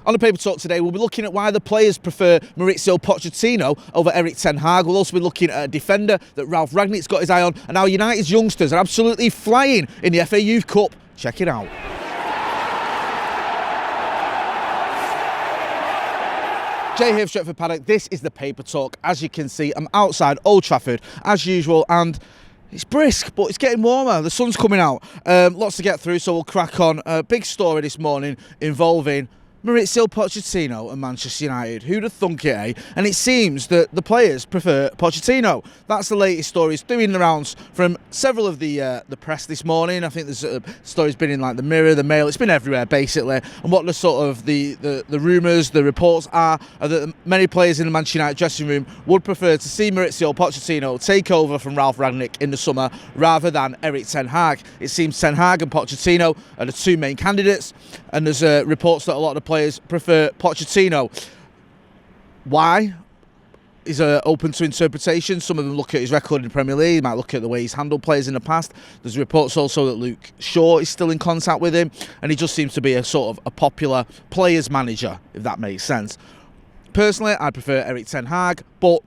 On the Paper Talk today, we'll be looking at why the players prefer Mauricio Pochettino over Erik Ten Hag. We'll also be looking at a defender that Ralf Rangnick's got his eye on, and how United's youngsters are absolutely flying in the FA Youth Cup. Check it out. Jay here for Stretford Paddock. This is the Paper Talk. As you can see, I'm outside Old Trafford as usual, and it's brisk, but it's getting warmer. The sun's coming out. Lots to get through, so we'll crack on. A big story this morning involving Mauricio Pochettino and Manchester United. Who'd have thunk it, eh? And it seems that the players prefer Pochettino. That's the latest story. It's doing the rounds from several of the press this morning. I think there's stories been in like the Mirror, the Mail. It's been everywhere basically. And what the sort of the rumours, the reports are that many players in the Manchester United dressing room would prefer to see Mauricio Pochettino take over from Ralf Rangnick in the summer rather than Erik Ten Hag. It seems Ten Hag and Pochettino are the two main candidates, and there's reports that a lot of the players prefer Pochettino. Why is open to interpretation. Some of them look at his record in the Premier League, might look at the way he's handled players in the past. There's reports also that Luke Shaw is still in contact with him, and he just seems to be a sort of a popular players manager, if that makes sense. Personally, I prefer Erik Ten Hag, but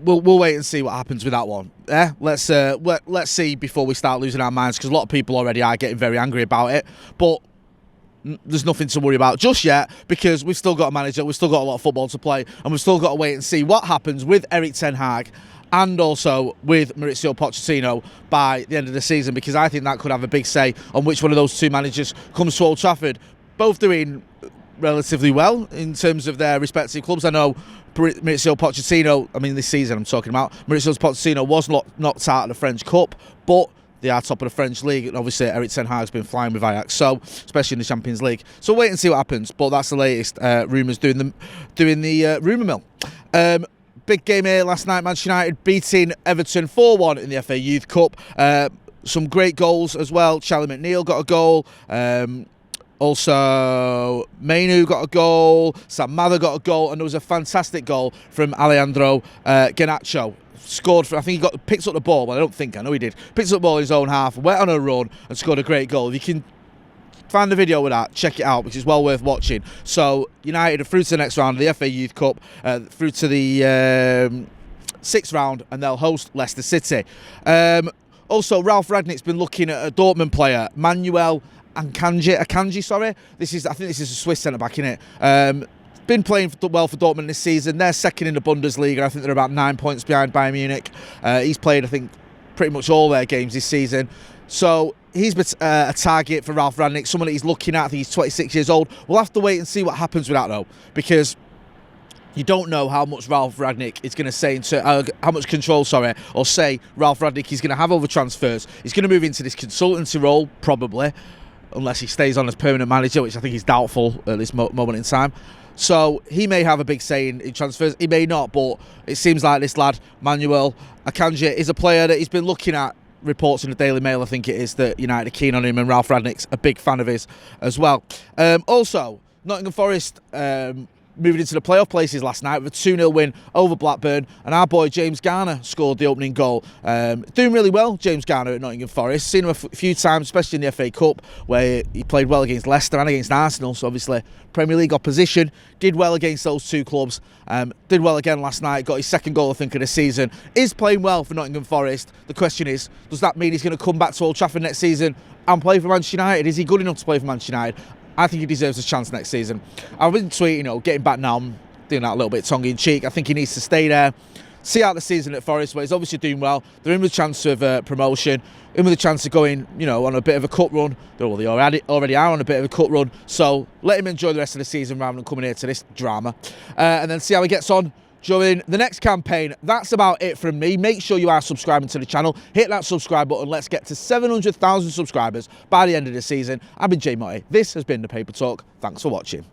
we'll wait and see what happens with that one. Let's see before we start losing our minds, because a lot of people already are getting very angry about it. But there's nothing to worry about just yet, because we've still got a manager, we've still got a lot of football to play, and we've still got to wait and see what happens with Erik Ten Hag and also with Mauricio Pochettino by the end of the season, because I think that could have a big say on which one of those two managers comes to Old Trafford. Both doing relatively well in terms of their respective clubs. I know Mauricio Pochettino, this season I'm talking about, Mauricio Pochettino was knocked out of the French Cup, but they are top of the French league, and obviously Erik Ten Hag's been flying with Ajax, so especially in the Champions League. So wait and see what happens. But that's the latest rumours doing the rumour mill. Big game here last night. Manchester United beating Everton 4-1 in the FA Youth Cup. Some great goals as well. Charlie McNeil got a goal. Also, Mainu got a goal. Sam Mather got a goal, and there was a fantastic goal from Alejandro Garnacho. Scored for, I think he picked up the ball, but I know he did. Picked up the ball in his own half, went on a run and scored a great goal. If you can find the video with that, check it out, which is well worth watching. So United are through to the next round of the FA Youth Cup, through to the sixth round, and they'll host Leicester City. Also, Ralf Rangnick's been looking at a Dortmund player, Manuel Akanji. I think this is a Swiss centre-back, innit? Been playing well for Dortmund this season. They're second in the Bundesliga. I think they're about 9 points behind Bayern Munich. He's played, I think, pretty much all their games this season. So he's a target for Ralf Rangnick, someone that he's looking at. I think he's 26 years old. We'll have to wait and see what happens with that, though, because you don't know how much Ralf Rangnick is going to say, how much control, or say Ralf Rangnick is going to have over transfers. He's going to move into this consultancy role, probably, unless he stays on as permanent manager, which I think is doubtful at this moment in time. So he may have a big say in transfers, he may not, but it seems like this lad, Manuel Akanji, is a player that he's been looking at. Reports in the Daily Mail, I think it is, that United are keen on him, and Ralf Rangnick's a big fan of his as well. Also, Nottingham Forest moving into the playoff places last night with a 2-0 win over Blackburn, and our boy James Garner scored the opening goal. Doing really well, James Garner at Nottingham Forest. Seen him a few times, especially in the FA Cup, where he played well against Leicester and against Arsenal, so obviously Premier League opposition. Did well against those two clubs. Did well again last night, got his second goal, I think, of the season. Is playing well for Nottingham Forest. The question is, does that mean he's going to come back to Old Trafford next season and play for Manchester United? Is he good enough to play for Manchester United? I think he deserves a chance next season. I've been tweeting, getting back now, I'm doing that a little bit tongue-in-cheek. I think he needs to stay there, see out the season at Forest, where he's obviously doing well. They're in with a chance of promotion, in with a chance of going, on a bit of a cup run. Well, they already are on a bit of a cup run. So let him enjoy the rest of the season rather than coming here to this drama. And then see how he gets on during the next campaign. That's about it from me. Make sure you are subscribing to the channel. Hit that subscribe button. Let's get to 700,000 subscribers by the end of the season. I've been Jay Motti. This has been the Paper Talk. Thanks for watching.